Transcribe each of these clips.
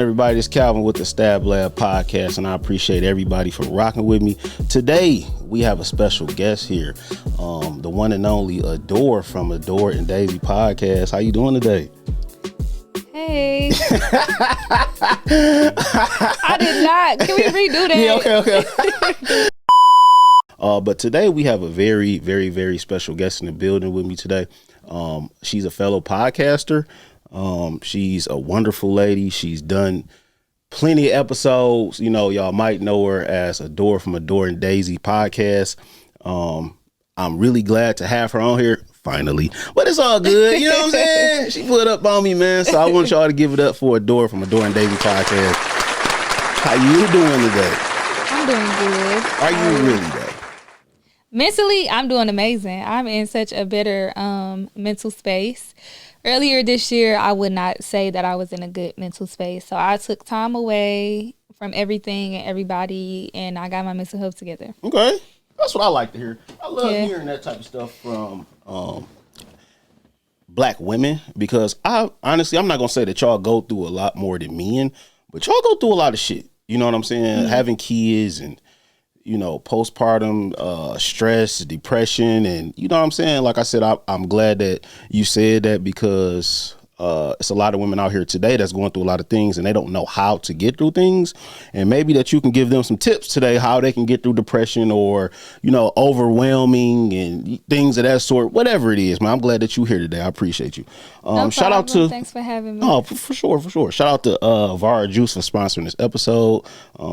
Everybody, it's Calvin with the Stab Lab podcast, and I appreciate everybody for rocking with me. Today, we have a special guest here, the one and only Adore from Adore and Daisy podcast. How you doing today? Hey. I did not. Can we redo that? Yeah, okay. But today, we have a very, very, very special guest in the building with me today. She's a fellow podcaster. She's a wonderful lady. She's done plenty of episodes. You know, y'all might know her as Adore from Adore and Daisy podcast. I'm really glad to have her on here finally, but it's all good. You know what I'm saying? She put up on me, man. So I want y'all to give it up for Adore from Adore and Daisy podcast. How you doing today? I'm doing good. Are you really though? Mentally, I'm doing amazing. I'm in such a better mental space. Earlier this year, I would not say that I was in a good mental space. So I took time away from everything and everybody, and I got my mental health together. Okay. That's what I like to hear. I love hearing that type of stuff from black women, because I'm not going to say that y'all go through a lot more than men, but y'all go through a lot of shit. You know what I'm saying? Mm-hmm. Having kids and, you know, postpartum stress, depression, and you know what I'm saying? Like I said, I'm glad that you said that, because it's a lot of women out here today that's going through a lot of things and they don't know how to get through things. And maybe that you can give them some tips today, how they can get through depression or, you know, overwhelming and things of that sort, whatever it is, man. I'm glad that you're here today. I appreciate you. Shout out to, thanks for having me. Oh, for sure. Shout out to Vara Juice for sponsoring this episode.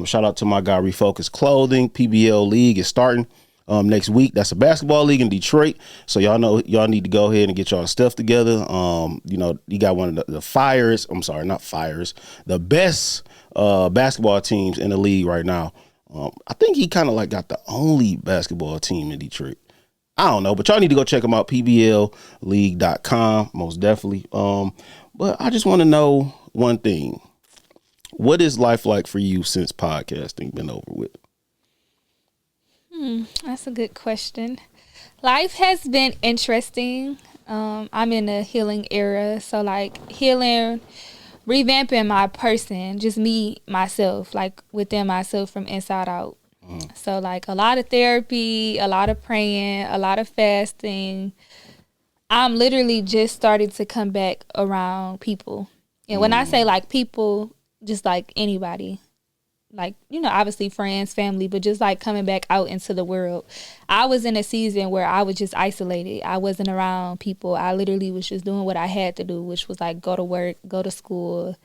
Shout out to my guy Refocus Clothing. PBL League is starting next week. That's a basketball league in Detroit. So y'all know y'all need to go ahead and get y'all stuff together. You know, you got one of the best basketball teams in the league right now. I think he kind of like got the only basketball team in Detroit. I don't know, but y'all need to go check them out. PBLleague.com, most definitely. But I just want to know one thing. What is life like for you since podcasting been over with? That's a good question. Life has been interesting. I'm in a healing era. So like healing, revamping my person, just me, myself, like within myself from inside out. So like a lot of therapy, a lot of praying, a lot of fasting. I'm literally just starting to come back around people. And when I say like people, just like anybody. Like, you know, obviously friends, family, but just like coming back out into the world. I was in a season where I was just isolated. I wasn't around people. I literally was just doing what I had to do, which was like go to work, go to school,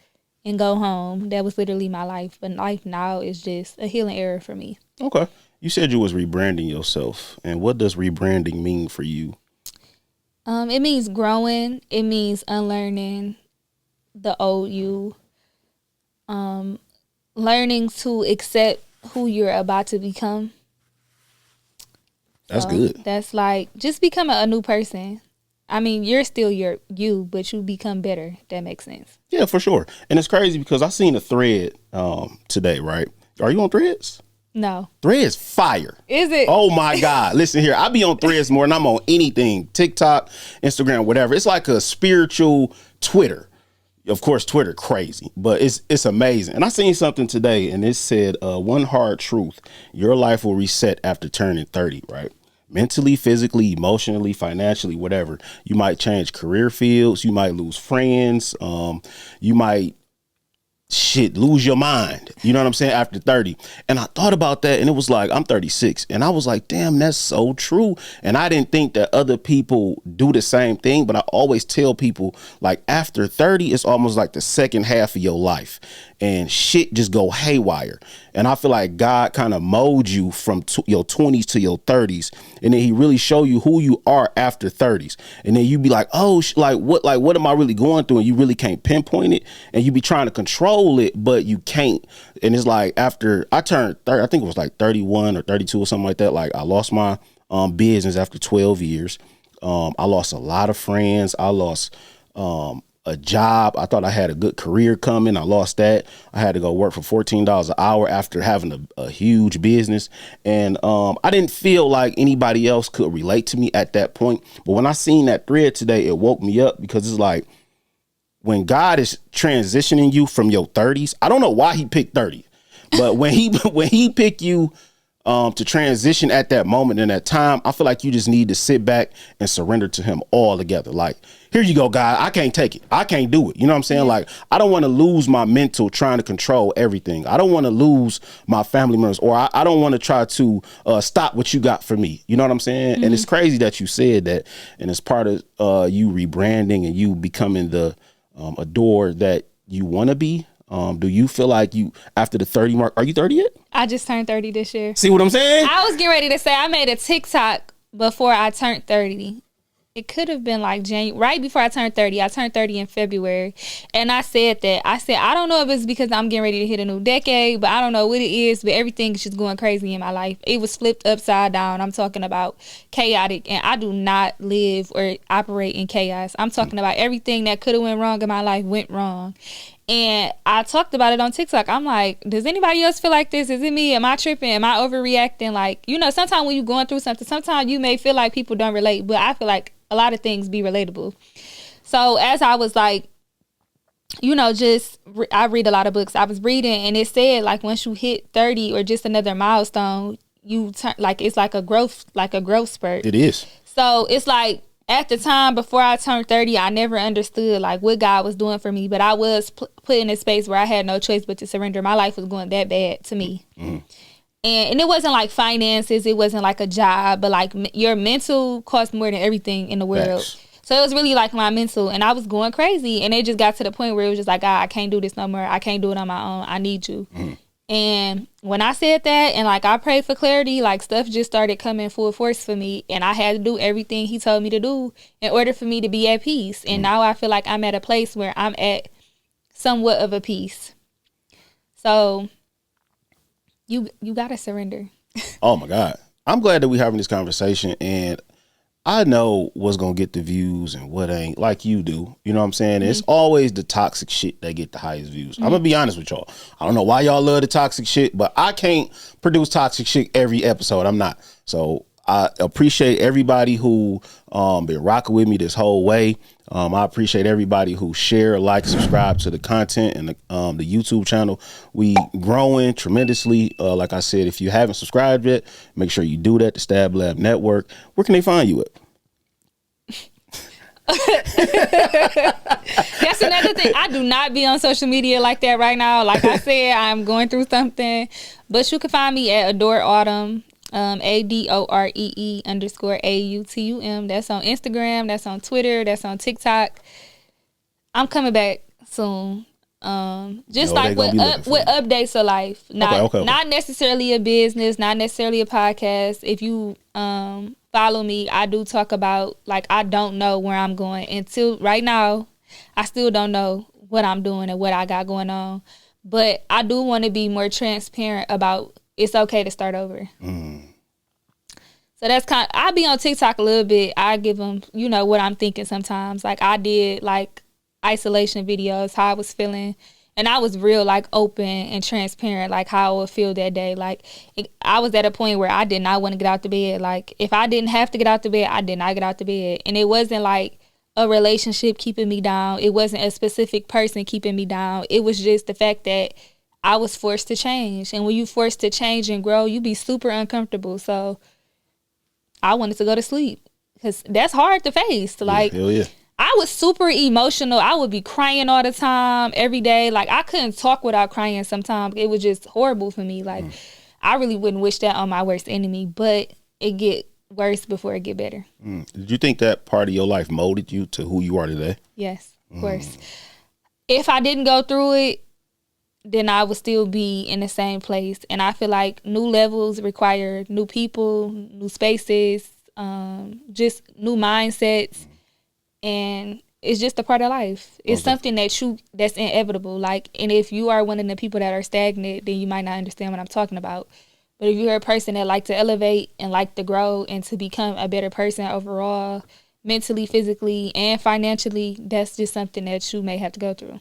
and go home. That was literally my life. But life now is just a healing era for me. Okay. You said you was rebranding yourself. And what does rebranding mean for you? It means growing. It means unlearning the old you. Learning to accept who you're about to become. That's good. That's like just becoming a new person. I mean, you're still you, but you become better. That makes sense. Yeah, for sure. And it's crazy because I seen a thread today, right? Are you on Threads? No. Threads fire. Is it? Oh my God. Listen here. I be on Threads more than I'm on anything. TikTok, Instagram, whatever. It's like a spiritual Twitter. Of course, Twitter crazy, but it's amazing. And I seen something today, and it said, one hard truth: your life will reset after turning 30, right? Mentally, physically, emotionally, financially, whatever. You might change career fields. You might lose friends. You might lose your mind. You know what I'm saying? After 30. And I thought about that, and it was like, I'm 36. And I was like, damn, that's so true. And I didn't think that other people do the same thing, but I always tell people, like, after 30, it's almost like the second half of your life. And shit just go haywire. And I feel like God kind of molds you from your 20s to your 30s. And then he really show you who you are after 30s. And then you be like, oh, what am I really going through? And you really can't pinpoint it. And you be trying to control it, but you can't. And it's like after I turned 30, I think it was like 31 or 32 or something like that. Like I lost my business after 12 years. I lost a lot of friends. I lost a job. I thought I had a good career coming. I lost that. I had to go work for $14 an hour after having a huge business. And I didn't feel like anybody else could relate to me at that point. But when I seen that thread today, it woke me up, because it's like, when God is transitioning you from your 30s, I don't know why he picked 30, but when he picked you to transition at that moment in that time, I feel like you just need to sit back and surrender to him all together. Like, here you go, God. I can't take it. I can't do it. You know what I'm saying? Yeah. Like, I don't want to lose my mental trying to control everything. I don't want to lose my family members, or I don't want to try to stop what you got for me. You know what I'm saying? Mm-hmm. And it's crazy that you said that, and it's part of you rebranding and you becoming the adore that you want to be. Do you feel like you, after the 30 mark, are you 30 yet? I just turned 30 this year. See what I'm saying? I was getting ready to say I made a TikTok before I turned 30. It could have been like January, right before I turned 30. I turned 30 in February. And I said that. I said, I don't know if it's because I'm getting ready to hit a new decade, but I don't know what it is, but everything's just going crazy in my life. It was flipped upside down. I'm talking about chaotic, and I do not live or operate in chaos. I'm talking about everything that could have went wrong in my life went wrong. And I talked about it on TikTok. I'm like, does anybody else feel like this? Is it me? Am I tripping? Am I overreacting? Like, you know, sometimes when you're going through something, sometimes you may feel like people don't relate, but I feel like a lot of things be relatable. So as I was like, you know, I read a lot of books. I was reading, and it said like once you hit 30 or just another milestone, you turn like it's like a growth spurt. It is. So it's like, at the time before I turned 30, I never understood like what God was doing for me, but I was put in a space where I had no choice but to surrender. My life was going that bad to me. Mm-hmm. And it wasn't like finances, it wasn't like a job, but like your mental costs more than everything in the world. Facts. So it was really like my mental, and I was going crazy, and it just got to the point where it was just like, God, I can't do this no more. I can't do it on my own. I need you. Mm-hmm. And when I said that, and like I prayed for clarity, like stuff just started coming full force for me, and I had to do everything he told me to do in order for me to be at peace. And now I feel like I'm at a place where I'm at somewhat of a peace. So you gotta surrender. Oh my God. I'm glad that we're having this conversation, and I know what's gonna get the views and what ain't, like you do. You know what I'm saying? Mm-hmm. It's always the toxic shit that get the highest views. Mm-hmm. I'm gonna be honest with y'all. I don't know why y'all love the toxic shit, but I can't produce toxic shit every episode. I'm not. So I appreciate everybody who been rocking with me this whole way. I appreciate everybody who share, like, subscribe to the content and the YouTube channel. We growing tremendously. Like I said, if you haven't subscribed yet, make sure you do that. The Stab Lab Network. Where can they find you at? That's another thing. I do not be on social media like that right now. Like I said, I'm going through something, but you can find me at Adore Autumn. ADOREE_AUTUM. That's on Instagram. That's on Twitter. That's on TikTok. I'm coming back soon. Just like with updates of life. Not necessarily a business, not necessarily a podcast. If you follow me, I do talk about, like, I don't know where I'm going. Until right now, I still don't know what I'm doing and what I got going on. But I do want to be more transparent about it's okay to start over. Mm. So that's I be on TikTok a little bit. I give them, you know, what I'm thinking sometimes. Like I did like isolation videos, how I was feeling. And I was real like open and transparent, like how I would feel that day. Like I was at a point where I did not want to get out the bed. Like if I didn't have to get out the bed, I did not get out the bed. And it wasn't like a relationship keeping me down. It wasn't a specific person keeping me down. It was just the fact that I was forced to change. And when you forced to change and grow, you be super uncomfortable. So I wanted to go to sleep because that's hard to face. Like, hell yeah. I was super emotional. I would be crying all the time, every day. Like, I couldn't talk without crying sometimes. It was just horrible for me. Like, I really wouldn't wish that on my worst enemy, but it get worse before it get better. Did you think that part of your life molded you to who you are today? Yes, of course. If I didn't go through it, then I would still be in the same place. And I feel like new levels require new people, new spaces, just new mindsets. And it's just a part of life. It's something that's inevitable. Like, and if you are one of the people that are stagnant, then you might not understand what I'm talking about. But if you're a person that like to elevate and like to grow and to become a better person overall, mentally, physically, and financially, that's just something that you may have to go through.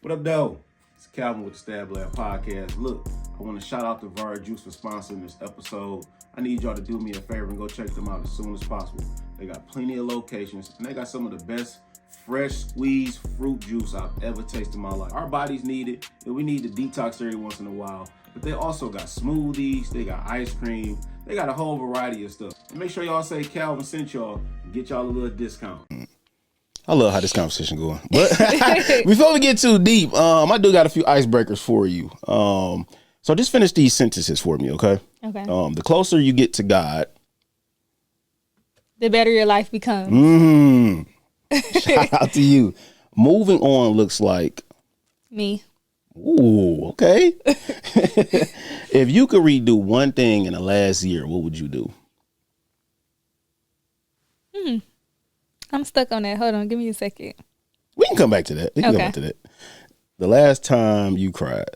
What up, though? It's Calvin with the Stab Lab Podcast. Look, I want to shout out to Var Juice for sponsoring this episode. I need y'all to do me a favor and go check them out as soon as possible. They got plenty of locations, and they got some of the best fresh squeezed fruit juice I've ever tasted in my life. Our bodies need it, and we need to detox every once in a while. But they also got smoothies, they got ice cream, they got a whole variety of stuff. And make sure y'all say Calvin sent y'all and get y'all a little discount. I love how this conversation going. But before we get too deep, I do got a few icebreakers for you. So just finish these sentences for me, okay? Okay. The closer you get to God, the better your life becomes. Shout out to you. Moving on looks like me. Ooh, okay. If you could redo one thing in the last year, what would you do? I'm stuck on that. Hold on, give me a second. We can come back to that. The last time you cried.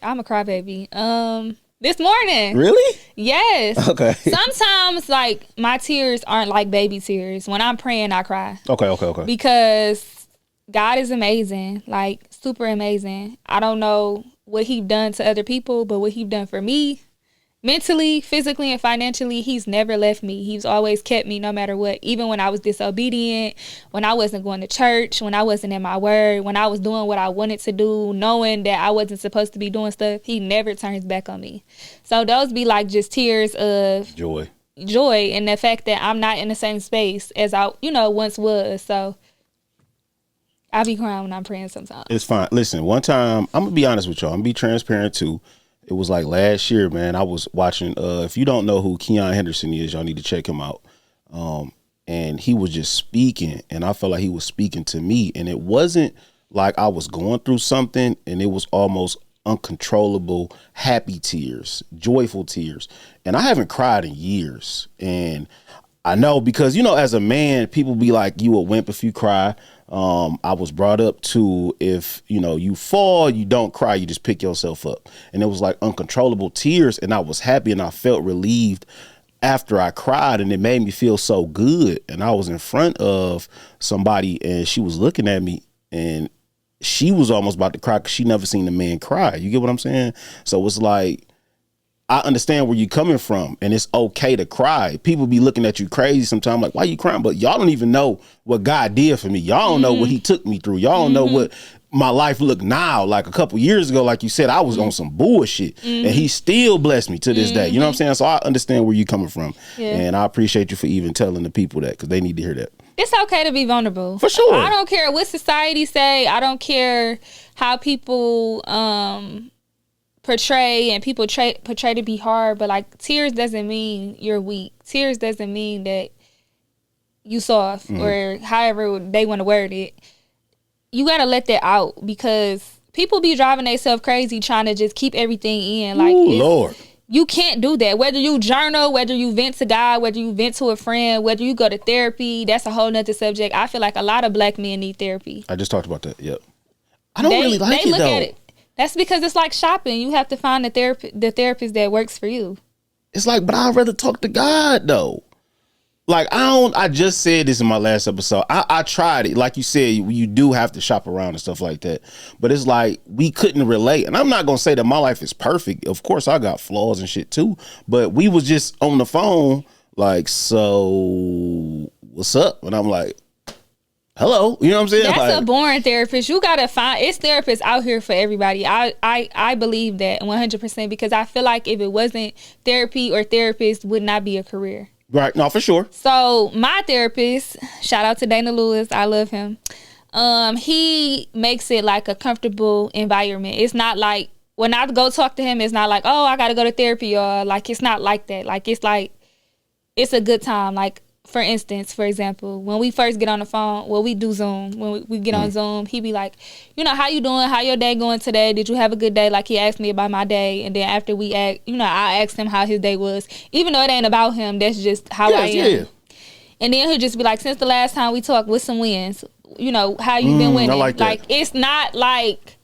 I'm a crybaby. This morning. Really? Yes. Okay. Sometimes, like, my tears aren't like baby tears. When I'm praying, I cry. Okay. Because God is amazing, like, super amazing. I don't know what He's done to other people, but what He's done for me, mentally, physically, and financially, He's never left me. He's always kept me no matter what. Even when I was disobedient, when I wasn't going to church, when I wasn't in my word, when I was doing what I wanted to do, knowing that I wasn't supposed to be doing stuff, He never turns back on me. So those be like just tears of joy and the fact that I'm not in the same space as I, once was. So I be crying when I'm praying sometimes. It's fine. Listen, one time, I'm going to be honest with y'all. I'm going to be transparent too. It was like last year, man. I was watching, if you don't know who Keon Henderson is, y'all need to check him out. And he was just speaking, and I felt like he was speaking to me. And it wasn't like I was going through something, and it was almost uncontrollable, happy tears, joyful tears. And I haven't cried in years. And I know because, as a man, people be like, you a wimp if you cry. I was brought up to if, you fall, you don't cry, you just pick yourself up. And it was like uncontrollable tears. And I was happy and I felt relieved after I cried, and it made me feel so good. And I was in front of somebody and she was looking at me and she was almost about to cry because she never seen a man cry. You get what I'm saying? So it's like, I understand where you're coming from, and it's okay to cry. People be looking at you crazy sometimes, like, why you crying? But y'all don't even know what God did for me. Y'all don't know what He took me through. Y'all don't know what my life looked now. Like a couple years ago, like you said, I was on some bullshit, and He still blessed me to this day. You know what I'm saying? So I understand where you're coming from, and I appreciate you for even telling the people that, because they need to hear that. It's okay to be vulnerable. For sure. I don't care what society say. I don't care how people portray, and people portray to be hard, but like tears doesn't mean you're weak. Tears doesn't mean that you soft or however they want to word it. You got to let that out, because people be driving themselves crazy trying to just keep everything in. Like, Lord. You can't do that. Whether you journal, whether you vent to God, whether you vent to a friend, whether you go to therapy, that's a whole nother subject. I feel like a lot of black men need therapy. I just talked about that. Yep. I don't really like it, though. At it. That's because it's like shopping. You have to find the therapist that works for you. It's like, but I'd rather talk to God, though. Like, I just said this in my last episode. I tried it. Like you said, you do have to shop around and stuff like that. But it's like, we couldn't relate. And I'm not going to say that my life is perfect. Of course, I got flaws and shit too. But we was just on the phone, like, so what's up? And I'm like, hello. You know what I'm saying? That's a boring therapist. You got to find, it's therapists out here for everybody. I believe that 100%, because I feel like if it wasn't therapy or therapist, would not be a career. Right. No, for sure. So my therapist, shout out to Dana Lewis. I love him. He makes it like a comfortable environment. It's not like, when I go talk to him, it's not like, oh, I got to go to therapy, or like, it's not like that. Like, it's a good time. Like, for example, when we first get on the phone, we do Zoom. When we get on Zoom, he be like, how you doing? How your day going today? Did you have a good day? Like, he asked me about my day. And then after we act, I asked him how his day was. Even though it ain't about him, that's just how I am. Yeah. And then he'll just be like, since the last time we talked, with some wins? How you been winning? I like that. Like, it's not like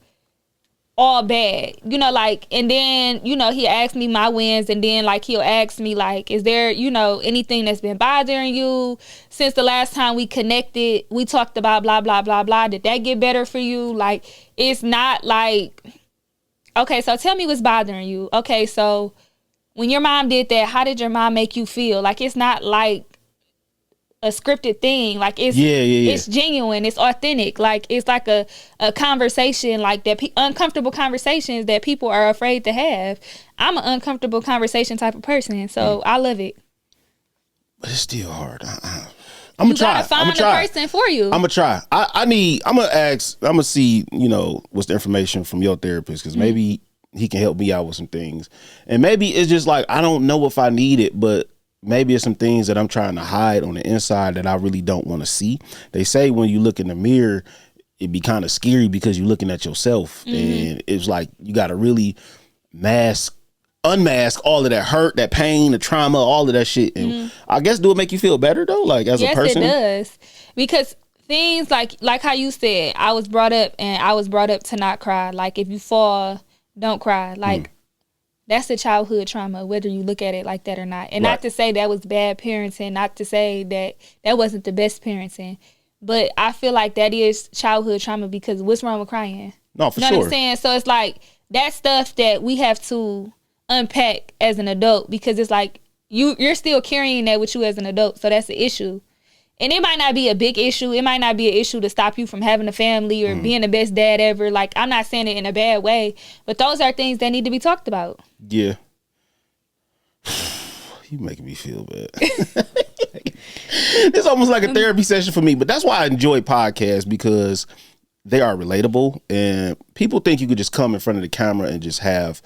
all bad, and then, he asked me my wins, and then, like, he'll ask me, like, is there, anything that's been bothering you since the last time we connected? We talked about blah, blah, blah, blah. Did that get better for you? Like, it's not like, okay, so tell me what's bothering you. Okay, so when your mom did that, how did your mom make you feel? Like, it's not like a scripted thing. Like it's it's genuine, it's authentic. Like it's like a conversation like that, uncomfortable conversations that people are afraid to have. I'm an uncomfortable conversation type of person, so I love it. But it's still hard. I'm gonna try. Find a person for you. I'm gonna try. I'm gonna ask. I'm gonna see. What's the information from your therapist, because maybe he can help me out with some things, and maybe it's just like I don't know if I need it, but maybe it's some things that I'm trying to hide on the inside that I really don't want to see. They say when you look in the mirror, it be kind of scary because you're looking at yourself, and it's like you got to really unmask all of that hurt, that pain, the trauma, all of that shit. And I guess, do it make you feel better though? Like as a person? Yes, it does. Because things like how you said, I was brought up to not cry. Like if you fall, don't cry. Like that's the childhood trauma, whether you look at it like that or not. And not to say that was bad parenting, not to say that wasn't the best parenting. But I feel like that is childhood trauma, because what's wrong with crying? No, for sure. You know what I'm saying? So it's like that stuff that we have to unpack as an adult, because it's like you're still carrying that with you as an adult, so that's the issue. And it might not be a big issue, it might not be an issue to stop you from having a family or being the best dad ever. Like, I'm not saying it in a bad way, but those are things that need to be talked about. You making me feel bad. It's almost like a therapy session for me, but that's why I enjoy podcasts, because they are relatable, and people think you could just come in front of the camera and just have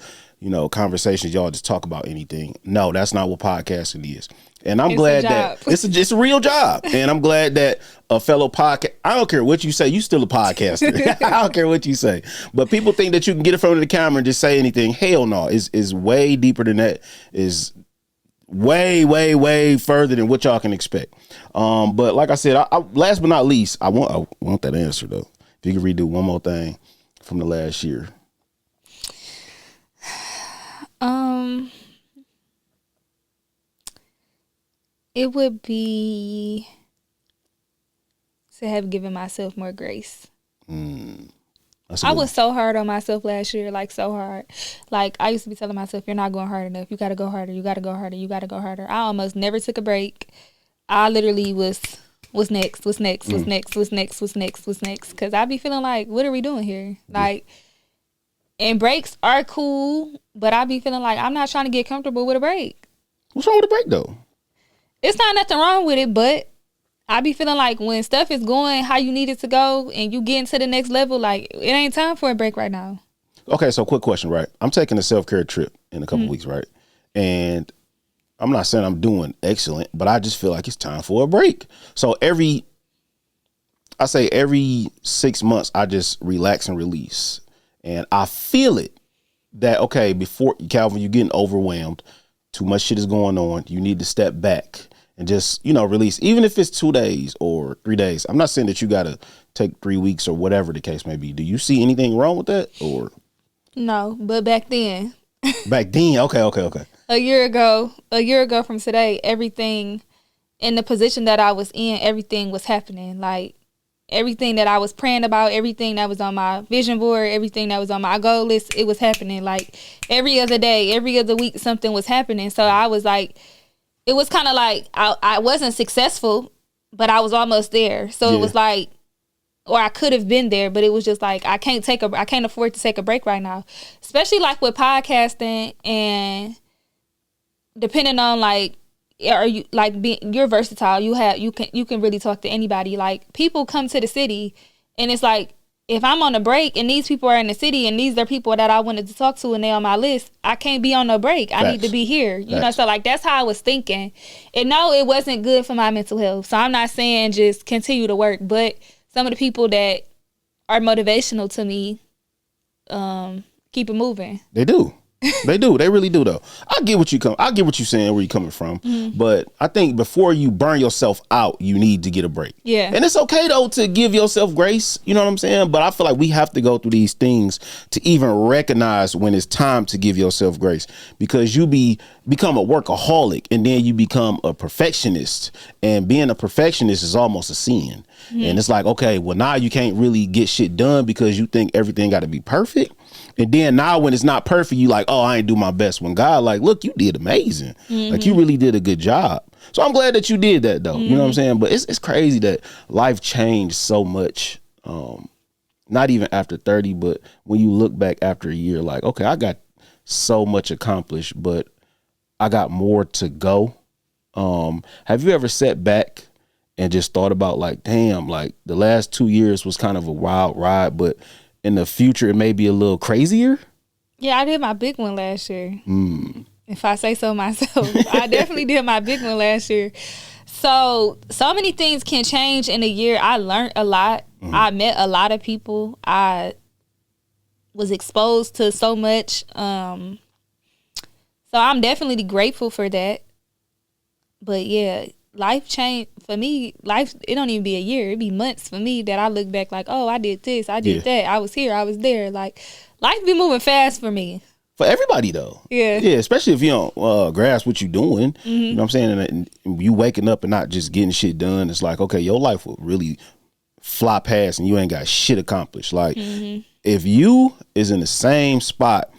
conversations, y'all just talk about anything. No, that's not what podcasting is. And I'm glad that it's a real job. And I'm glad that a fellow podcast, I don't care what you say, you still a podcaster. I don't care what you say. But people think that you can get in front of the camera and just say anything. Hell no. It's way deeper than that. Is way, way, way further than what y'all can expect. But like I said, I last but not least, I want that answer though. If you could redo one more thing from the last year. It would be to have given myself more grace. I was so hard on myself last year, like so hard. Like I used to be telling myself, "You're not going hard enough. You got to go harder. You got to go harder. You got to go harder." I almost never took a break. I literally was next, what's next, what's next, what's next, what's next, what's next. Because I be feeling like, what are we doing here? Like. And breaks are cool, but I be feeling like I'm not trying to get comfortable with a break. What's wrong with a break, though? It's not nothing wrong with it, but I be feeling like when stuff is going how you need it to go and you get into the next level, like it ain't time for a break right now. Okay, so quick question, right? I'm taking a self-care trip in a couple weeks, right? And I'm not saying I'm doing excellent, but I just feel like it's time for a break. So every 6 months, I just relax and release. And I feel it that, okay, before Calvin, you're getting overwhelmed. Too much shit is going on. You need to step back and just, release, even if it's 2 days or 3 days. I'm not saying that you got to take 3 weeks or whatever the case may be. Do you see anything wrong with that? Or no, but back then. Okay. A year ago from today, everything in the position that I was in, everything was happening. Like, everything that I was praying about, everything that was on my vision board, everything that was on my goal list, it was happening. Like every other day, every other week, something was happening. So I was like, it was kind of like I wasn't successful, but I was almost there. So it was like, or I could have been there, but it was just like, I can't afford to take a break right now. Especially like with podcasting, and depending on like, are you like you're versatile, you can really talk to anybody. Like people come to the city, and it's like if I'm on a break and these people are in the city and these are people that I wanted to talk to and they're on my list, I can't be on no break. I need to be here. You know, so like that's how I was thinking. And no, it wasn't good for my mental health. So I'm not saying just continue to work, but some of the people that are motivational to me, keep it moving. They do. They do. They really do, though. I get what you're saying, where you're coming from. But I think before you burn yourself out, you need to get a break. Yeah. And it's okay, though, to give yourself grace. You know what I'm saying? But I feel like we have to go through these things to even recognize when it's time to give yourself grace, because you become a workaholic and then you become a perfectionist. And being a perfectionist is almost a sin. And it's like, okay, well, now you can't really get shit done because you think everything got to be perfect. And then now when it's not perfect, you like, oh, I ain't do my best. When God like, look, you did amazing. Like you really did a good job. So I'm glad that you did that though. You know what I'm saying? But it's crazy that life changed so much. Not even after 30, but when you look back after a year, like, okay, I got so much accomplished, but I got more to go. Have you ever sat back and just thought about like, damn, like the last 2 years was kind of a wild ride, but in the future it may be a little crazier? Yeah, I did my big one last year. If I say so myself, I definitely did my big one last year. So many things can change in a year. I learned a lot. I met a lot of people. I was exposed to so much. So I'm definitely grateful for that. But yeah, life changed for me. Life, it don't even be a year. It'd be months for me that I look back like, oh, I did this, I did that. I was here, I was there. Like, life be moving fast for me. For everybody though. Yeah, especially if you don't grasp what you're doing. You know what I'm saying? And you waking up and not just getting shit done. It's like, okay, your life will really fly past and you ain't got shit accomplished. Like, if you is in the same spot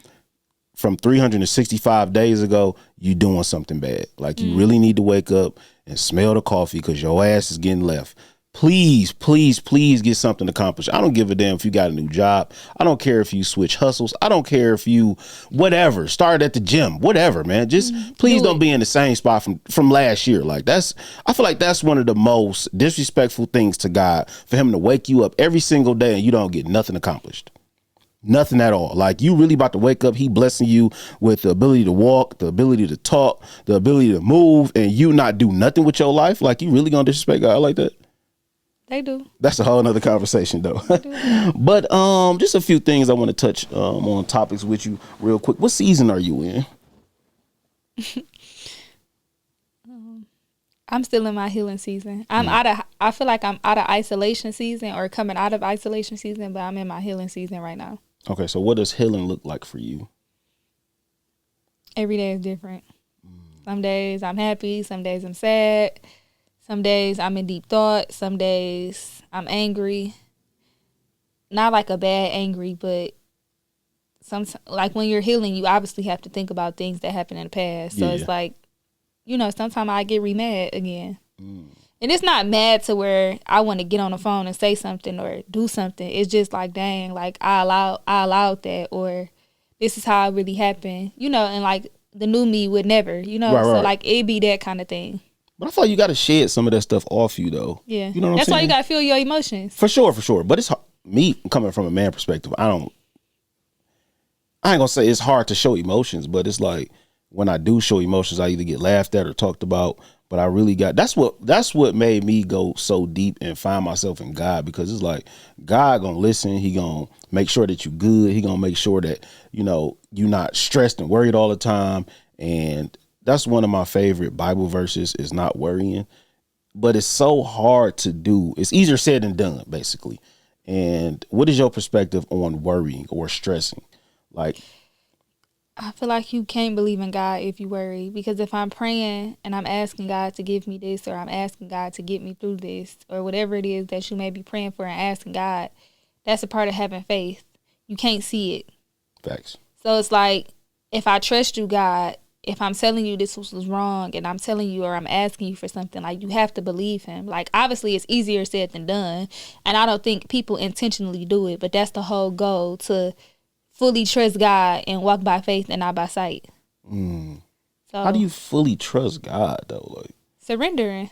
from 365 days ago, you doing something bad. Like, you really need to wake up and smell the coffee because your ass is getting left. Please, please, please get something accomplished. I don't give a damn if you got a new job. I don't care if you switch hustles. I don't care if you whatever, start at the gym, whatever, man. Just please don't be in the same spot from last year. Like, I feel like that's one of the most disrespectful things to God, for him to wake you up every single day and you don't get nothing accomplished. Nothing at all. Like, you really about to wake up, he blessing you with the ability to walk, the ability to talk, the ability to move, and you not do nothing with your life. Like, you really gonna disrespect God like that? They do. That's a whole nother conversation though. But just a few things I want to touch on topics with you real quick. What season are you in? I'm still in my healing season. I feel like I'm out of isolation season or coming out of isolation season, but I'm in my healing season right now. Okay, so what does healing look like for you? Every day is different. Some days I'm happy, some days I'm sad. Some days I'm in deep thought. Some days I'm angry. Not like a bad angry, but like when you're healing, you obviously have to think about things that happened in the past. So it's like, you know, sometimes I get mad again. And it's not mad to where I want to get on the phone and say something or do something. It's just like, dang, like I allowed that, or this is how it really happened. You know, and like the new me would never, you know. Right. So like it'd be that kind of thing. But I feel like you got to shed some of that stuff off you, though. Yeah. You know what I'm saying? That's why you got to feel your emotions. For sure. But it's me coming from a man perspective. I ain't going to say it's hard to show emotions, but it's like when I do show emotions, I either get laughed at or talked about. But I really that's what made me go so deep and find myself in God, because it's like God going to listen. He going to make sure that you good. He going to make sure that, you know, you're not stressed and worried all the time. And that's one of my favorite Bible verses, is not worrying. But it's so hard to do. It's easier said than done, basically. And what is your perspective on worrying or stressing? Like, I feel like you can't believe in God if you worry, because if I'm praying and I'm asking God to give me this, or I'm asking God to get me through this, or whatever it is that you may be praying for and asking God, that's a part of having faith. You can't see it. Facts. So it's like, if I trust you, God, if I'm telling you this was wrong and I'm telling you, or I'm asking you for something, like, you have to believe him. Like, obviously it's easier said than done. And I don't think people intentionally do it, but that's the whole goal, to fully trust God and walk by faith and not by sight. So how do you fully trust God though? Like, surrendering.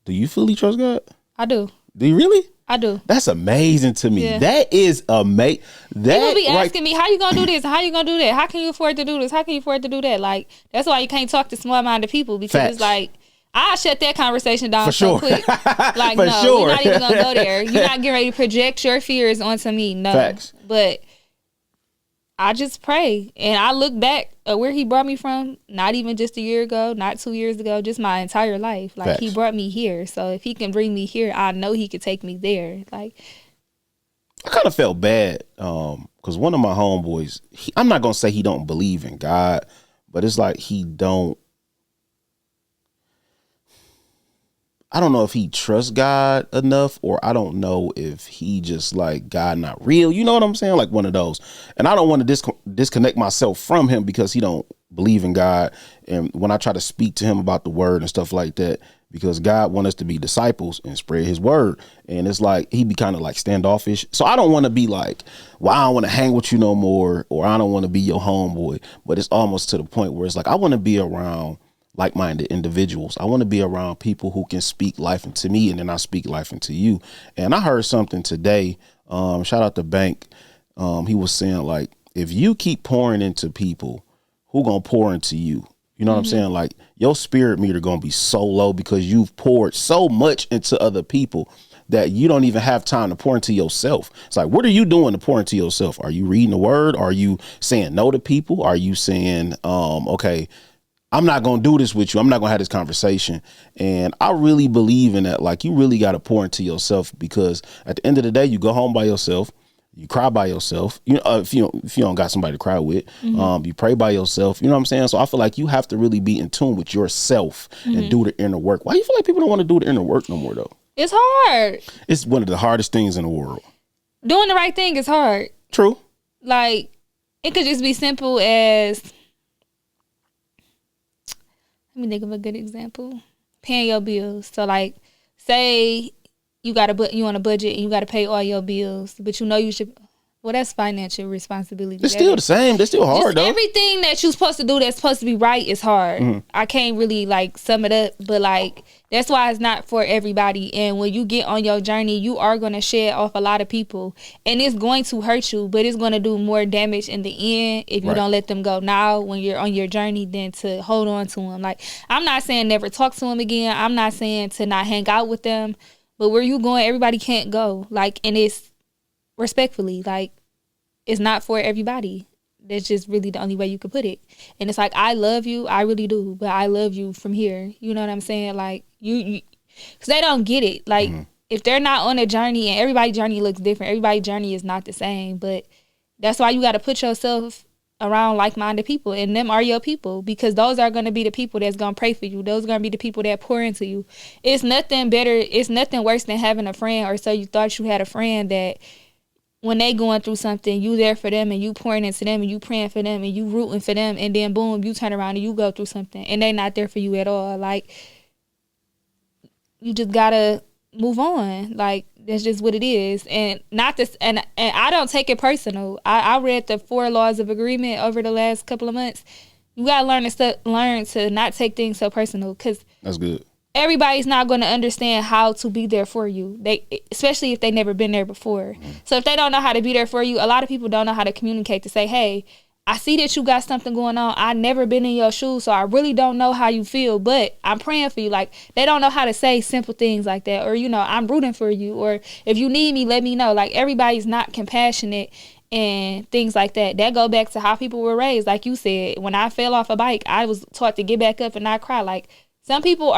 Do you fully trust God? I do. Do you really? I do. That's amazing to me. Yeah. That is amazing. People be asking me, how you gonna do this? How you gonna do that? How can you afford to do this? How can you afford to do that? Like, that's why you can't talk to small-minded people, because Facts. It's like, I shut that conversation down so quick. Like, no, we're not even gonna go there. You're not getting ready to project your fears onto me. No. Facts. But I just pray, and I look back at where he brought me from, not even just a year ago, not 2 years ago, just my entire life. Like, Facts. He brought me here. So if he can bring me here, I know he could take me there. Like, I kind of felt bad because one of my homeboys, I'm not going to say he don't believe in God, but it's like I don't know if he trusts God enough, or I don't know if he just like, God not real. You know what I'm saying? Like one of those. And I don't want to disconnect myself from him because he don't believe in God, and when I try to speak to him about the word and stuff like that, because God wants us to be disciples and spread his word. And it's like, he be kind of like standoffish. So I don't want to be like, well, I don't want to hang with you no more, or I don't want to be your homeboy. But it's almost to the point where it's like, I want to be around like-minded individuals. I want to be around people who can speak life into me, and then I speak life into you. And I heard something today. Shout out to Bank. He was saying, like, if you keep pouring into people, who gonna pour into you? You know what I'm saying? Like, your spirit meter gonna be so low because you've poured so much into other people that you don't even have time to pour into yourself. It's like, what are you doing to pour into yourself? Are you reading the word? Are you saying no to people? Are you saying, okay, I'm not going to do this with you. I'm not going to have this conversation. And I really believe in that. Like, you really got to pour into yourself, because at the end of the day, you go home by yourself. You cry by yourself. You know, if you don't got somebody to cry with, you pray by yourself. You know what I'm saying? So I feel like you have to really be in tune with yourself and do the inner work. Why do you feel like people don't want to do the inner work no more, though? It's hard. It's one of the hardest things in the world. Doing the right thing is hard. True. Like, it could just be simple as, let me think of a good example. Paying your bills. So, like, say you on a budget and you got to pay all your bills, but you know you should. Well, that's financial responsibility. It's still the same. That's still hard, though. Everything that you're supposed to do that's supposed to be right is hard. I can't really, like, sum it up, but, like, that's why it's not for everybody. And when you get on your journey, you are going to shed off a lot of people, and it's going to hurt you, but it's going to do more damage in the end if you don't let them go now when you're on your journey than to hold on to them. Like, I'm not saying never talk to them again. I'm not saying to not hang out with them, but where you going, everybody can't go. Like, and it's respectfully, like, it's not for everybody. That's just really the only way you could put it. And it's like, I love you, I really do, but I love you from here. You know what I'm saying? Like, you because they don't get it. Like, if they're not on a journey, and everybody's journey looks different, everybody's journey is not the same, but that's why you got to put yourself around like-minded people, and them are your people, because those are going to be the people that's going to pray for you. Those are going to be the people that pour into you. It's nothing better, it's nothing worse than having a friend, or so you thought you had a friend, that when they going through something, you there for them, and you pouring into them, and you praying for them, and you rooting for them, and then boom, you turn around and you go through something, and they not there for you at all. Like, you just gotta move on. Like, that's just what it is. And not this, and I don't take it personal. I read the 4 laws of agreement over the last couple of months. You gotta learn to not take things so personal, because that's good. Everybody's not going to understand how to be there for you. Especially if they never been there before. So if they don't know how to be there for you, a lot of people don't know how to communicate to say, hey, I see that you got something going on. I never been in your shoes, so I really don't know how you feel, but I'm praying for you. Like, they don't know how to say simple things like that, or, you know, I'm rooting for you, or if you need me, let me know. Like, everybody's not compassionate and things like that. That go back to how people were raised. Like you said, when I fell off a bike, I was taught to get back up and not cry. Like, some people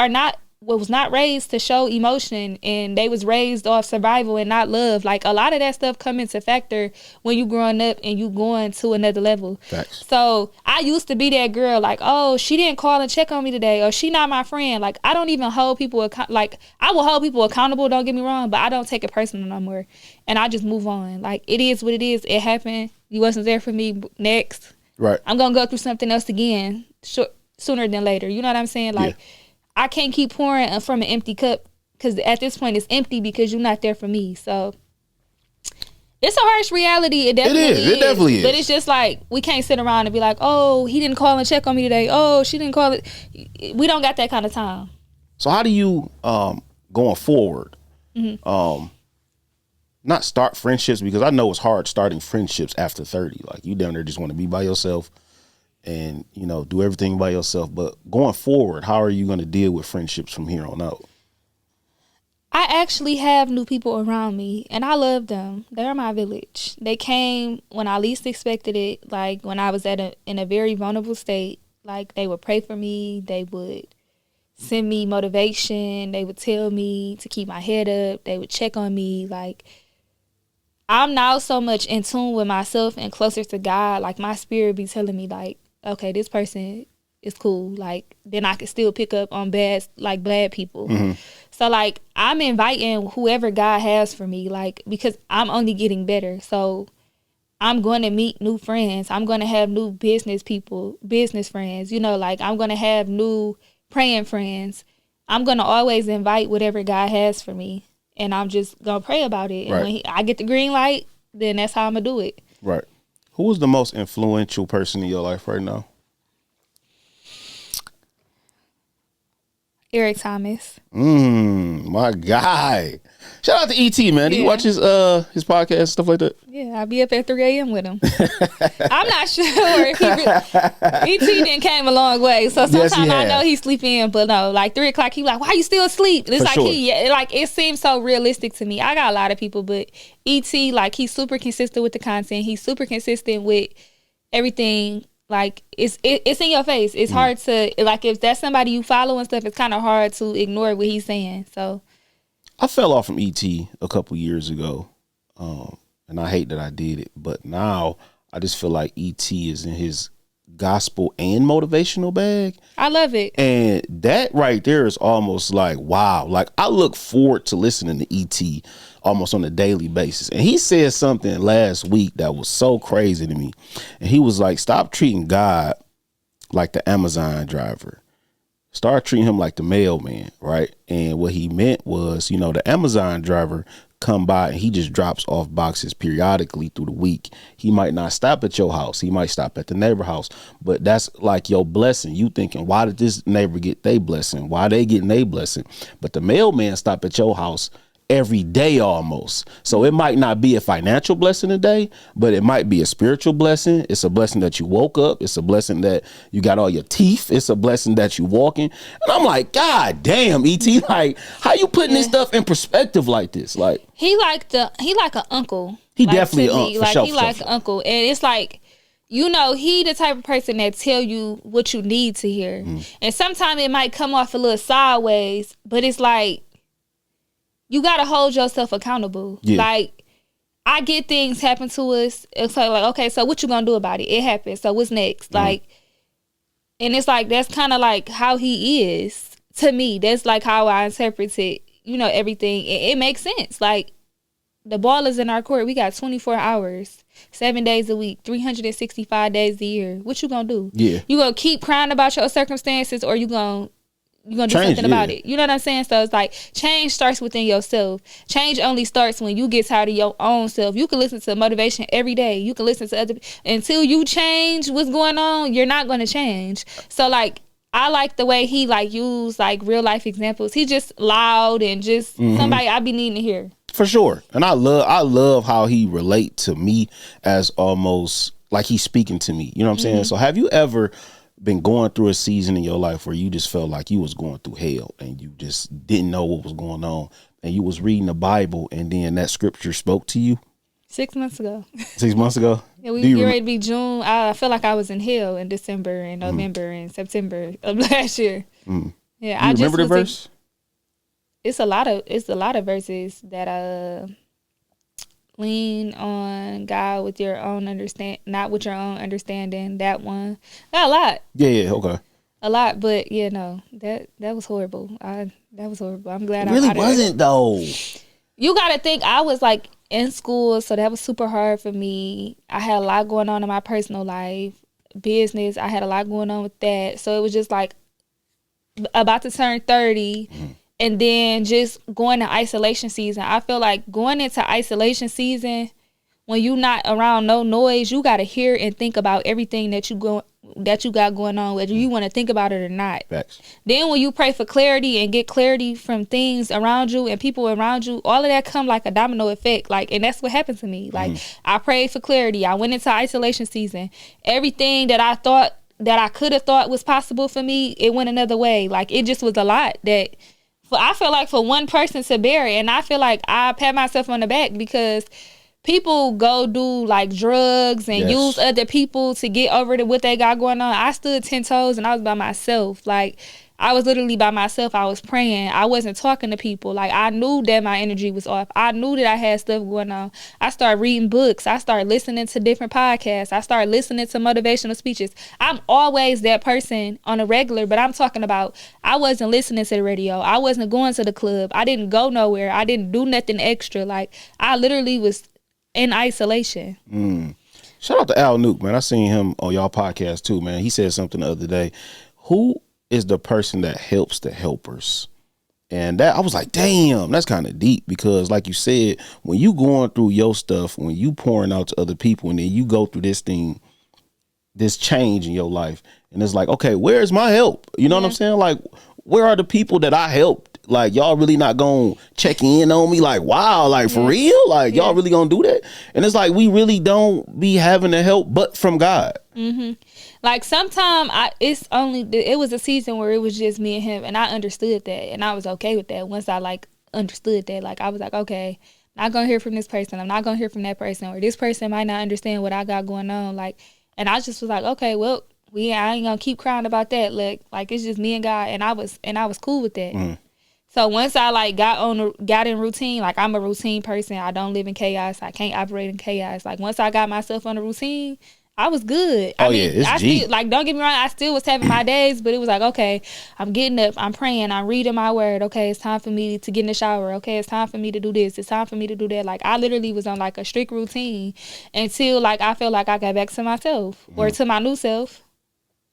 was not raised to show emotion, and they was raised off survival and not love. Like, a lot of that stuff come into factor when you growing up and you going to another level. Facts. So I used to be that girl, like, oh, she didn't call and check on me today, or she not my friend. Like, I don't even hold people like, I will hold people accountable, don't get me wrong, but I don't take it personal no more, and I just move on. Like, it is what it is. It happened. You wasn't there for me. Next. Right. I'm gonna go through something else again, sooner than later. You know what I'm saying? Like, yeah. I can't keep pouring from an empty cup, because at this point it's empty because you're not there for me. So it's a harsh reality. It definitely is. It definitely is. But it's just like, we can't sit around and be like, oh, he didn't call and check on me today. Oh, she didn't call it. We don't got that kind of time. So how do you, going forward, not start friendships? Because I know it's hard starting friendships after 30. Like, you down there just want to be by yourself and, you know, do everything by yourself. But going forward, how are you going to deal with friendships from here on out? I actually have new people around me, and I love them. They're my village. They came when I least expected it, like when I was in a very vulnerable state. Like, they would pray for me. They would send me motivation. They would tell me to keep my head up. They would check on me. Like, I'm now so much in tune with myself and closer to God. Like, my spirit be telling me, like, okay, this person is cool. Like, then I can still pick up on bad people. So, like, I'm inviting whoever God has for me, like, because I'm only getting better. So I'm going to meet new friends. I'm going to have new business friends. You know, like I'm going to have new praying friends. I'm going to always invite whatever God has for me. And I'm just going to pray about it. And when I get the green light, then that's how I'm going to do it. Right. Who is the most influential person in your life right now? Eric Thomas. My guy. Shout out to E.T., man. Do you watch his podcast, stuff like that? Yeah, I'll be up at 3 a.m. with him. I'm not sure if E.T. didn't came a long way. So sometimes I know he's sleeping, but no, like 3 o'clock, he like, why you still asleep? It's For like it seems so realistic to me. I got a lot of people, but E.T., like he's super consistent with the content. He's super consistent with everything. Like it's in your face. It's hard to, like, if that's somebody you follow and stuff, it's kind of hard to ignore what he's saying. So I fell off from E.T. a couple years ago, and I hate that I did it. But now I just feel like E.T. is in his gospel and motivational bag. I love it. And that right there is almost like, wow. Like, I look forward to listening to E.T. almost on a daily basis. And he said something last week that was so crazy to me. And he was like, stop treating God like the Amazon driver. Start treating him like the mailman, right? And what he meant was, you know, the Amazon driver come by and he just drops off boxes periodically through the week. He might not stop at your house. He might stop at the neighbor house, but that's like your blessing. You thinking, why did this neighbor get their blessing? Why they getting their blessing? But the mailman stop at your house every day almost. So it might not be a financial blessing today, but it might be a spiritual blessing. It's a blessing that you woke up. It's a blessing that you got all your teeth. It's a blessing that you walking. And I'm like, God damn, E.T., like, how you putting this stuff in perspective like this? Like, he like an uncle. He like, definitely he like an uncle. And it's like, you know, he the type of person that tell you what you need to hear. And sometimes it might come off a little sideways, but it's like, you got to hold yourself accountable. Yeah. Like, I get things happen to us. It's like, okay, so what you going to do about it? It happened. So what's next? Like, and it's like, that's kind of like how he is to me. That's like how I interpret it, you know, everything. It makes sense. Like, the ball is in our court. We got 24 hours, 7 days a week, 365 days a year. What you going to do? Yeah. You going to keep crying about your circumstances, or you going to do something about it. You know what I'm saying? So it's like, change starts within yourself. Change only starts when you get tired of your own self. You can listen to motivation every day. You can listen to other, until you change what's going on, you're not going to change. So like, I like the way he like use like real life examples. He just loud and just somebody I be needing to hear. For sure. And I love how he relate to me as almost like he's speaking to me. You know what I'm saying? So have you ever been going through a season in your life where you just felt like you was going through hell and you just didn't know what was going on, and you was reading the Bible and then that scripture spoke to you? 6 months ago. 6 months ago? Yeah, we get ready to be June. I feel like I was in hell in December and November and September of last year. Yeah, I just remember the verse? It's a lot of verses that lean on God with your own not with your own understanding. That one, not a lot. Yeah, okay. A lot, but yeah, no, that was horrible. That was horrible. I'm glad it really wasn't though. You got to think, I was like in school, so that was super hard for me. I had a lot going on in my personal life, business. I had a lot going on with that, so it was just like about to turn 30. And then just going to isolation season. I feel like going into isolation season, when you not around no noise, you got to hear and think about everything that you got going on, whether you want to think about it or not. Facts. Then when you pray for clarity and get clarity from things around you and people around you, all of that come like a domino effect. Like, and that's what happened to me. Like, I prayed for clarity. I went into isolation season. Everything that I thought that I could have thought was possible for me, it went another way. Like, it just was a lot that I feel like for one person to bear it. And I feel like I pat myself on the back because people go do like drugs and use other people to get over to what they got going on. I stood 10 toes and I was by myself. Like, I was literally by myself. I was praying. I wasn't talking to people. Like, I knew that my energy was off. I knew that I had stuff going on. I started reading books. I started listening to different podcasts. I started listening to motivational speeches. I'm always that person on a regular, but I'm talking about I wasn't listening to the radio. I wasn't going to the club. I didn't go nowhere. I didn't do nothing extra. Like, I literally was in isolation. Shout out to Al Nuke, man. I seen him on y'all podcast too, man. He said something the other day. Who is the person that helps the helpers? And that I was like, damn, that's kind of deep, because like you said, when you going through your stuff, when you pouring out to other people, and then you go through this thing, this change in your life, and it's like, okay, where's my help? You know what I'm saying? Like, where are the people that I helped? Like, y'all really not gonna check in on me? Like, wow, like for real? Like, y'all really gonna do that? And it's like, we really don't be having the help but from God. Like, sometimes it was a season where it was just me and him, and I understood that, and I was okay with that. Once I like understood that, like, I was like, okay, I'm not gonna hear from this person, I'm not gonna hear from that person, or this person might not understand what I got going on. Like, and I just was like, okay, well, I ain't gonna keep crying about that. Like it's just me and God, and I was cool with that. So once I like got in routine, like I'm a routine person. I don't live in chaos. I can't operate in chaos. Like once I got myself on a routine, I was good. I mean, it's G. still, like, don't get me wrong, I still was having my days, but it was like, okay, I'm getting up, I'm praying, I'm reading my word. Okay, it's time for me to get in the shower. Okay, it's time for me to do this. It's time for me to do that. Like, I literally was on like a strict routine until like I felt like I got back to myself or to my new self.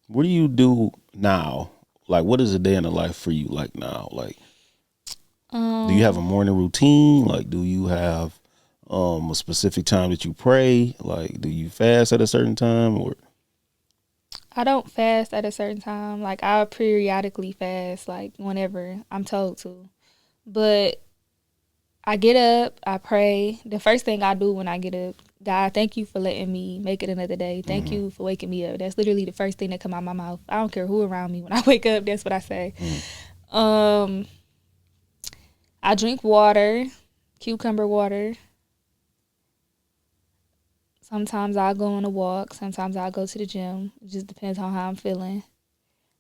What do you do now? Like, what is a day in the life for you like now? Like, do you have a morning routine? Like, do you have a specific time that you pray? Like, do you fast at a certain time? Or I don't fast at a certain time. Like, I'll periodically fast, like whenever I'm told to. But I get up, I pray. The first thing I do when I get up, God, thank you for letting me make it another day. Thank you for waking me up. That's literally the first thing that come out my mouth. I don't care who around me. When I wake up, that's what I say. I drink water, cucumber water. Sometimes I'll go on a walk. Sometimes I'll go to the gym. It just depends on how I'm feeling.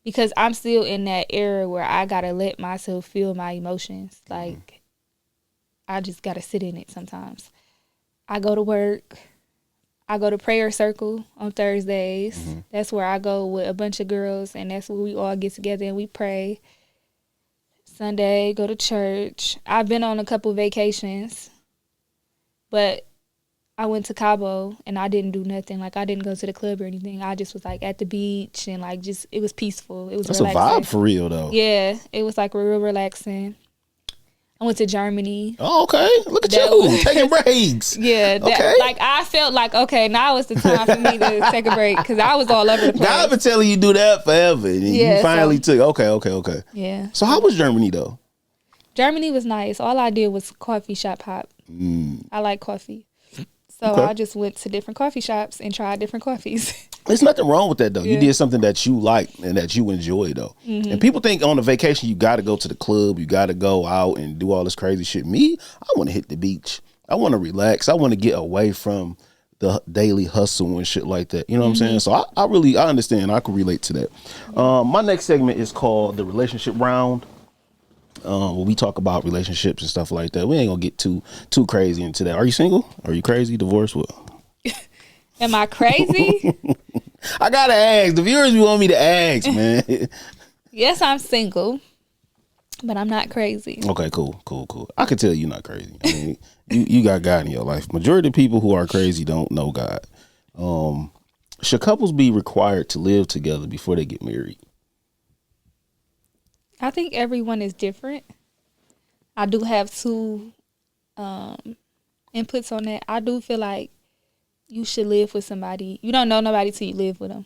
Because I'm still in that era where I got to let myself feel my emotions. Like, I just got to sit in it sometimes. I go to work. I go to prayer circle on Thursdays. That's where I go with a bunch of girls, and that's where we all get together and we pray. Sunday, go to church. I've been on a couple vacations, but I went to Cabo and I didn't do nothing. Like, I didn't go to the club or anything. I just was like at the beach and like just, it was peaceful. It was that's relaxing. a vibe for real though. Yeah, it was like real relaxing. I went to Germany. Oh, okay. Look at you taking breaks. Yeah. Okay. Like, I felt like, okay, now is the time for me to take a break, because I was all over the place. Now I've been telling you do that forever, and you finally took. Okay. Yeah. So how was Germany though? Germany was nice. All I did was coffee shop hop. I like coffee. So I just went to different coffee shops and tried different coffees. There's nothing wrong with that though. You did something that you like and that you enjoy though. And people think on a vacation you got to go to the club, you got to go out and do all this crazy shit. Me, I want to hit the beach. I want to relax. I want to get away from the daily hustle and shit like that. You know what I'm saying? So I understand. I can relate to that. My next segment is called the relationship round. When we talk about relationships and stuff like that, we ain't gonna get too crazy into that. Are you single? Are you crazy? Divorced? What? Am I crazy? I gotta ask. The viewers want me to ask, man. Yes, I'm single, but I'm not crazy. Okay, cool. I can tell you're not crazy. I mean, you got God in your life. Majority of people who are crazy don't know God. Should couples be required to live together before they get married? I think everyone is different. I do have two inputs on that. I do feel like you should live with somebody. You don't know nobody till you live with them.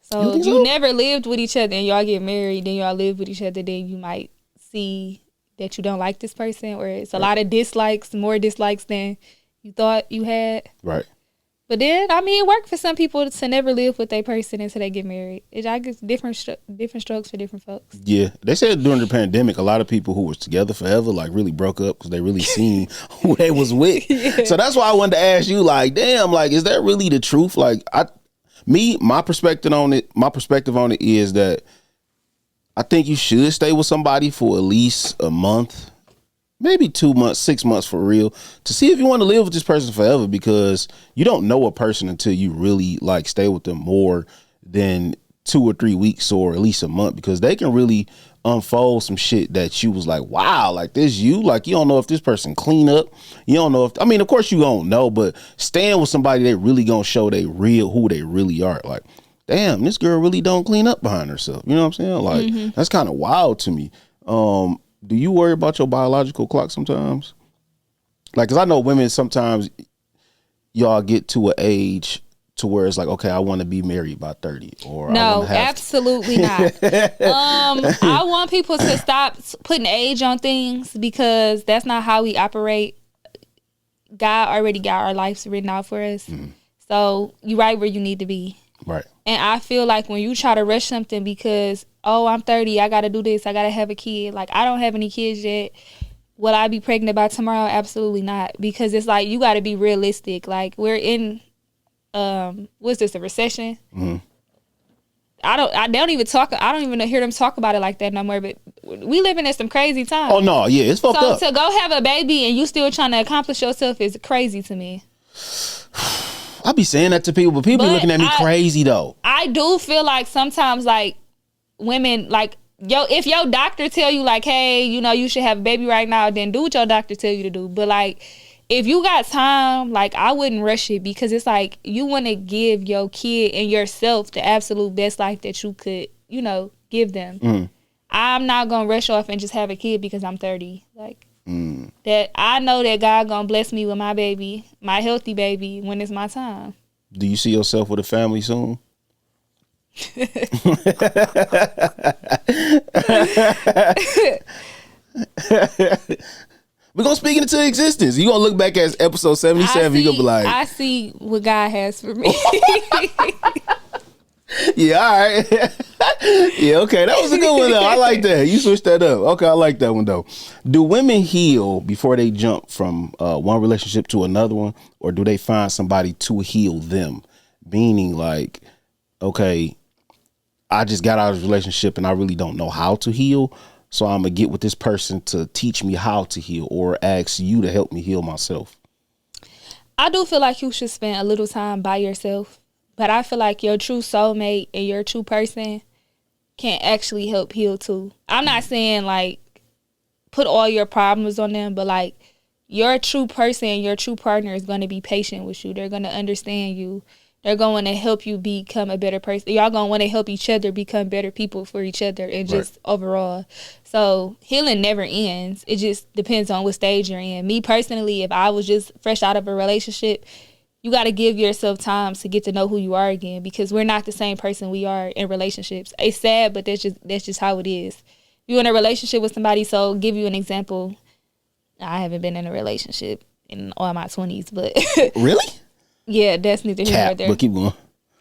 So if you never lived with each other and y'all get married, then y'all live with each other, then you might see that you don't like this person, or it's a lot of dislikes, more dislikes than you thought you had. Right. But then, I mean, it worked for some people to never live with their person until they get married. I guess different strokes for different folks. Yeah. They said during the pandemic, a lot of people who was together forever, like, really broke up because they really seen who they was with. Yeah. So that's why I wanted to ask you, like, damn, like, is that really the truth? Like, my perspective on it is that I think you should stay with somebody for at least a month, maybe 2 months, 6 months for real, to see if you want to live with this person forever, because you don't know a person until you really like stay with them more than 2 or 3 weeks or at least a month, because they can really unfold some shit that you was like, wow, like this you? Like you don't know if this person clean up. You don't know if, I mean, of course you don't know, but staying with somebody that really gonna show who they really are. Like, damn, this girl really don't clean up behind herself. You know what I'm saying? Like, that's kind of wild to me. Do you worry about your biological clock sometimes? Like, cause I know women sometimes y'all get to an age to where it's like, okay, I want to be married by 30 or no, absolutely not. I want people to stop putting age on things because that's not how we operate. God already got our lives written out for us. So you right where you need to be. Right. And I feel like when you try to rush something because, oh, I'm 30, I got to do this, I got to have a kid. Like, I don't have any kids yet. Will I be pregnant by tomorrow? Absolutely not. Because it's like, you got to be realistic. Like, we're in, what's this, a recession? I don't even hear them talk about it like that no more, but we living in some crazy times. Oh, no, yeah, it's fucked up. So to go have a baby and you still trying to accomplish yourself is crazy to me. I be saying that to people, but people be looking at me crazy though. I do feel like sometimes like women, like, if your doctor tell you like, hey, you know, you should have a baby right now, then do what your doctor tell you to do. But like, if you got time, like, I wouldn't rush it because it's like you want to give your kid and yourself the absolute best life that you could, you know, give them. I'm not gonna rush off and just have a kid because I'm 30. Like, that I know that God gonna bless me with my baby, my healthy baby, when it's my time. Do you see yourself with a family soon? We're gonna speak it into existence. You're gonna look back at episode 77, you're gonna be like, I see what God has for me. Yeah, all right. Yeah, okay. That was a good one though. I like that. You switched that up. Okay, I like that one though. Do women heal before they jump from one relationship to another one, or do they find somebody to heal them? Meaning like, okay, I just got out of this relationship and I really don't know how to heal, so I'm gonna get with this person to teach me how to heal, or ask you to help me heal myself. I do feel like you should spend a little time by yourself. But I feel like your true soulmate and your true person can actually help heal too. I'm not saying like put all your problems on them, but like your true person, your true partner is going to be patient with you. They're going to understand you. They're going to help you become a better person. Y'all going to want to help each other become better people for each other and just overall. So healing never ends. It just depends on what stage you're in. Me personally, if I was just fresh out of a relationship, you got to give yourself time to get to know who you are again, because we're not the same person we are in relationships. It's sad, but that's just how it is. You're in a relationship with somebody, so give you an example. I haven't been in a relationship in all my 20s, but Really? Yeah, that's neither here nor there. But keep going.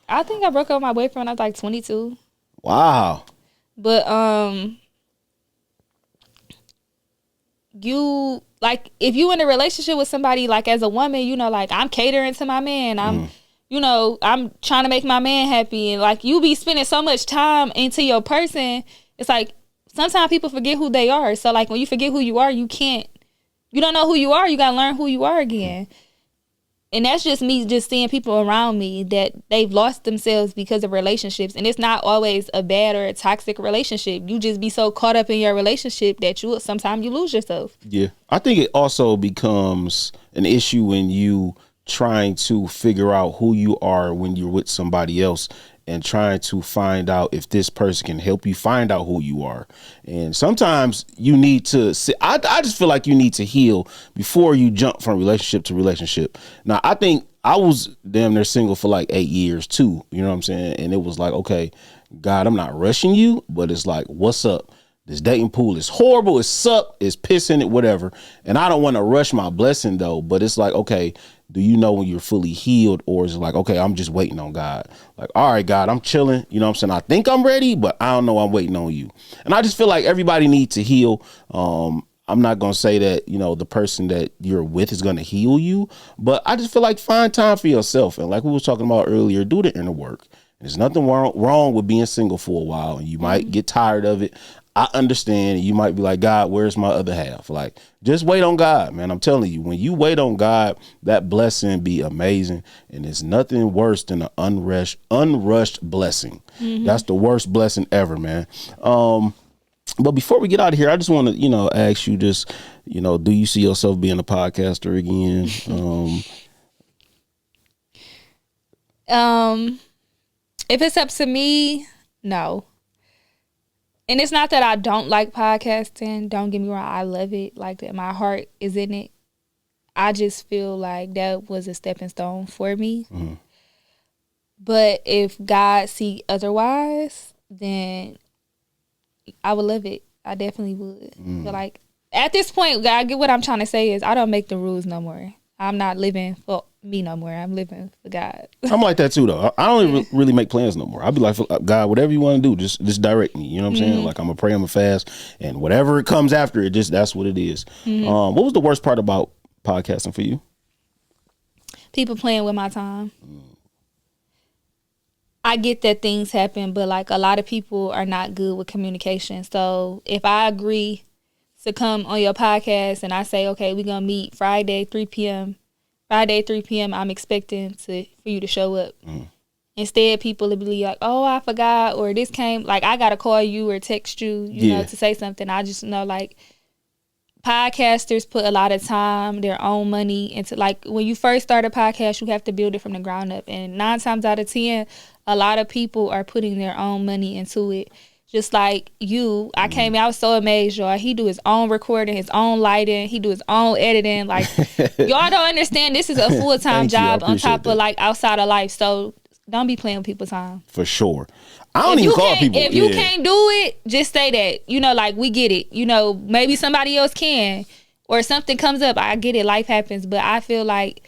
I think I broke up with my boyfriend when I was like 22. Wow. But you, like, if you in a relationship with somebody, like, as a woman, you know, like, I'm catering to my man, you know, I'm trying to make my man happy, and like, you be spending so much time into your person. It's like sometimes people forget who they are. So like, when you forget who you are, you don't know who you are. You gotta learn who you are again. And that's just me just seeing people around me that they've lost themselves because of relationships. And it's not always a bad or a toxic relationship. You just be so caught up in your relationship that sometimes you lose yourself. Yeah. I think it also becomes an issue when you trying to figure out who you are when you're with somebody else, and trying to find out if this person can help you find out who you are. And sometimes you need to I just feel like you need to heal before you jump from relationship to relationship. Now, I think I was damn near single for like 8 years too. You know what I'm saying? And it was like, okay, God, I'm not rushing you, but it's like, what's up? This dating pool is horrible. It sucks. It's pissing it, whatever. And I don't want to rush my blessing though. But it's like, okay, do you know when you're fully healed, or is it like, okay, I'm just waiting on God? Like, all right, God, I'm chilling. You know what I'm saying? I think I'm ready, but I don't know. I'm waiting on you. And I just feel like everybody needs to heal. I'm not going to say that, you know, the person that you're with is going to heal you, but I just feel like find time for yourself. And like we was talking about earlier, do the inner work. There's nothing wrong with being single for a while, and you might get tired of it. I understand. You might be like, God, where's my other half? Like, just wait on God, man. I'm telling you, when you wait on God, that blessing be amazing. And there's nothing worse than an unrushed blessing. Mm-hmm. That's the worst blessing ever, man. But before we get out of here, I just want to, ask you just, do you see yourself being a podcaster again? If it's up to me, no. And it's not that I don't like podcasting. Don't get me wrong. I love it. Like that. My heart is in it. I just feel like that was a stepping stone for me. Mm-hmm. But if God see otherwise, then I would love it. I definitely would. But like at this point, I get what I'm trying to say is I don't make the rules no more. I'm not living for me no more. I'm living for God. I'm like that too, though. I don't even really make plans no more. I'll be like, God, whatever you want to do, just direct me. You know what I'm saying? Like I'm gonna pray, I'm gonna fast, and whatever it comes after it, that's what it is. What was the worst part about podcasting for you? People playing with my time. I get that things happen, but like a lot of people are not good with communication. So if I agree to come on your podcast and I say, okay, we're going to meet Friday, 3 p.m. I'm expecting for you to show up. Instead, people will be like, oh, I forgot, or this came, like I got to call you or text you, you know, to say something. I just know like podcasters put a lot of time, their own money into, like when you first start a podcast, you have to build it from the ground up. And 9 times out of 10, a lot of people are putting their own money into it. Just like you, I came out so amazed, y'all. He do his own recording, his own lighting. He do his own editing. Like, y'all don't understand. This is a full-time job on top of like outside of life. So don't be playing with people's time. For sure. I don't even call people. If you can't do it, just say that. Like, we get it. Maybe somebody else can. Or something comes up. I get it. Life happens. But I feel like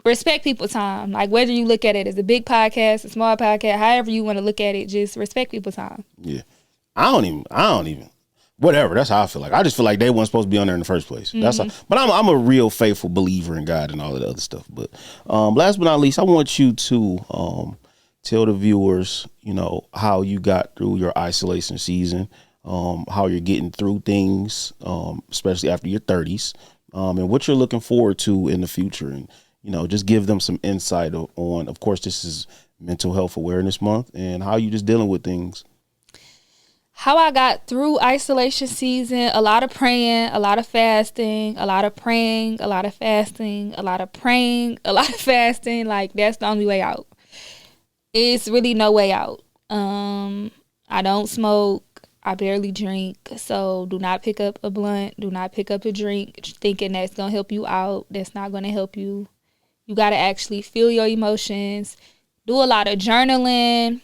respect people's time. Like, whether you look at it as a big podcast, a small podcast, however you want to look at it, just respect people's time. Yeah. I don't even. Whatever. That's how I feel like. I just feel like they weren't supposed to be on there in the first place. But I'm a real faithful believer in God and all of the other stuff. But last but not least, I want you to tell the viewers, how you got through your isolation season, how you're getting through things, especially after your 30s, and what you're looking forward to in the future. And, just give them some insight on, of course, this is Mental Health Awareness Month, and how you just dealing with things. How I got through isolation season, a lot of praying, a lot of fasting, a lot of praying, a lot of fasting, a lot of praying, a lot of fasting. Like, that's the only way out. It's really no way out. I don't smoke. I barely drink. So do not pick up a blunt. Do not pick up a drink thinking that's going to help you out. That's not going to help you. You got to actually feel your emotions. Do a lot of journaling.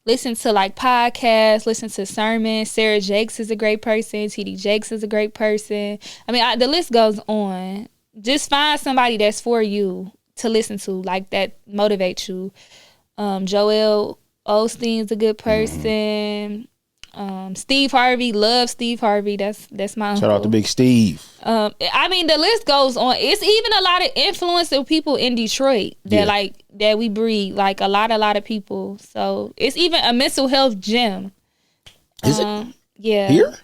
Listen to like podcasts. Listen to sermons. Sarah Jakes is a great person. TD Jakes is a great person. I mean, the list goes on. Just find somebody that's for you to listen to, like that motivates you. Joel Osteen's a good person. Steve Harvey, love Steve Harvey. That's my uncle. Shout out to Big Steve. I mean, the list goes on. It's even a lot of influential people in Detroit that we breed. Like a lot of people. So it's even a mental health gym. Is it? Yeah. Here?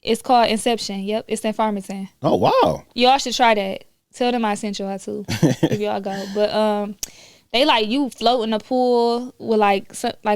It's called Inception. Yep, it's in Farmington. Oh wow! Y'all should try that. Tell them I sent y'all too if y'all go. But they like you float in the pool with like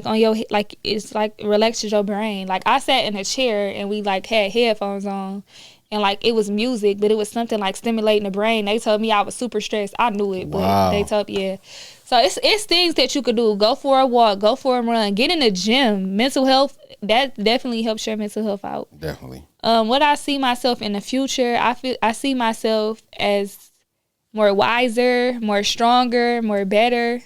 on your, like it's like relaxes your brain. Like I sat in a chair and we like had headphones on and like it was music, but it was something like stimulating the brain. They told me I was super stressed. I knew it, but they told So it's things that you could do. Go for a walk, go for a run, get in the gym. Mental health, that definitely helps your mental health out. Definitely. What I see myself in the future, I see myself as more wiser, more stronger, more better.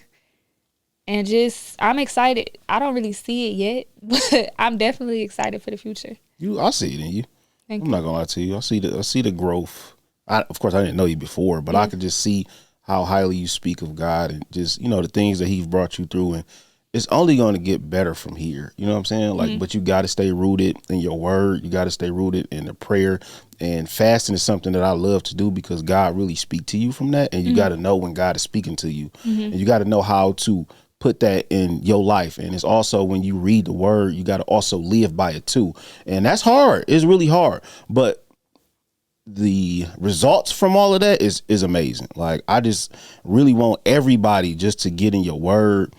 And just, I'm excited. I don't really see it yet, but I'm definitely excited for the future. I see it in you. Thank you. I'm not gonna lie to you. I see the growth. Of course, I didn't know you before, but I could just see how highly you speak of God and just, the things that He's brought you through. And it's only going to get better from here. You know what I'm saying? Like, but you got to stay rooted in your word. You got to stay rooted in the prayer. And fasting is something that I love to do because God really speak to you from that. And you got to know when God is speaking to you. And you got to know how to put that in your life. And it's also when you read the word, you got to also live by it too. And that's hard. It's really hard. But the results from all of that is amazing. Like, I just really want everybody just to get in your word,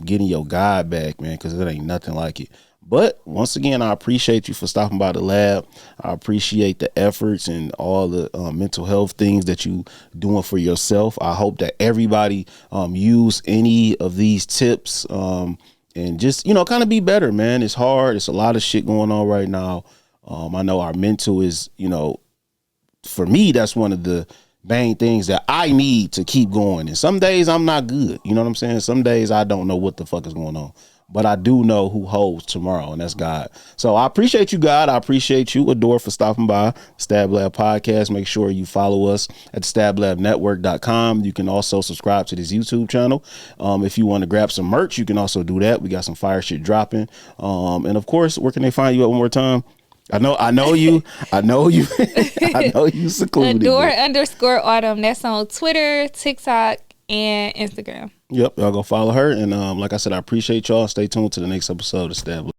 getting your God back, man, because it ain't nothing like it. But once again, I appreciate you for stopping by the lab. I appreciate the efforts and all the mental health things that you doing for yourself. I hope that everybody use any of these tips and just, kind of be better, man. It's hard. It's a lot of shit going on right now. I know our mental is, for me, that's one of the main things that I need to keep going. And some days I'm not good. You know what I'm saying? Some days I don't know what the fuck is going on. But I do know who holds tomorrow, and that's God. So I appreciate you, God. I appreciate you, Adore, for stopping by Stab Lab Podcast. Make sure you follow us at stablabnetwork.com. You can also subscribe to this YouTube channel. If you want to grab some merch, you can also do that. We got some fire shit dropping. And of course, where can they find you at one more time? I know you secluded. Adore_Autumn. That's on Twitter, TikTok, and Instagram. Yep, y'all go follow her. And like I said, I appreciate y'all. Stay tuned to the next episode of Stab.